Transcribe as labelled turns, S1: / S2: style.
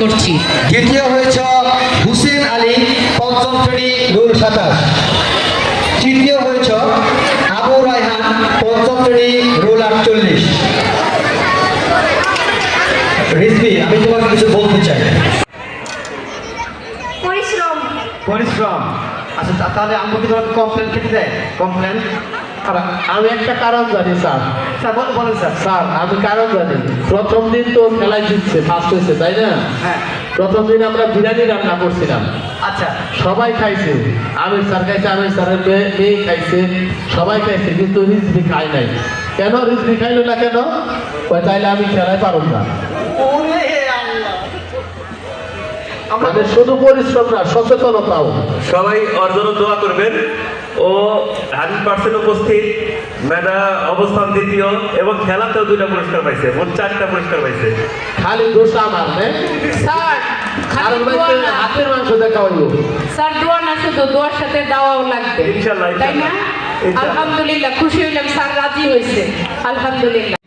S1: করছি।
S2: দ্বিতীয় হয়েছে হুসেন আলী, পঞ্চম শ্রেণী, রুল 27। তৃতীয় হয়েছে আবু রায়হান, পঞ্চম শ্রেণী, রুল 48। রিজভি, আমি তোমাকে কিছু বলতে চাই।
S3: পরিশ্রম।
S2: পরিশ্রম। আচ্ছা তাহলে আমি কি তোমাকে কমপ্লেন খেতে দেয়? কমপ্লেন।
S4: আমি একটা কারণ জানি স্যার।
S2: স্যার বলেন স্যার।
S4: স্যার আমি কারণ জানি, প্রথম দিন তো খেলায় জিতছে, ফার্স্ট হয়েছে, তাই না?
S2: হ্যাঁ।
S4: প্রথম দিন আমরা বিরিয়ানি রান্না করছিলাম,
S2: আচ্ছা
S4: সবাই খাইছে, আমির স্যার খাইছে, আমির স্যারের মেয়ে খাইছে, সবাই খাইছে, কিন্তু রিজভি খাই নাই। কেন রিজভি খাইলো না কেন? ওই তাইলে আমি খেলায় পারব না। আমাদের শুধু পরিশ্রম না, সচেতনতাও।
S5: সবাই ওর জন্য দোয়া করবেন। ও 100% উপস্থিত, মেধা অবস্থান দ্বিতীয় এবং খেলাতেও 2টা পুরস্কার পাইছে, মোট 4টা পুরস্কার পাইছে।
S4: খালি দোষ আমার না
S1: স্যার
S4: আর
S1: খালি দোয়া না।
S4: হাতের মাংস দেখা হইল।
S1: স্যার দোয়া না, শুধু দোয়ার সাথে দাওয়াও লাগবে,
S5: ইনশাআল্লাহ,
S1: তাই না?
S5: ইনশাআল্লাহ।
S1: আলহামদুলিল্লাহ, খুশি হইলাম স্যার রাজি হয়েছে, আলহামদুলিল্লাহ।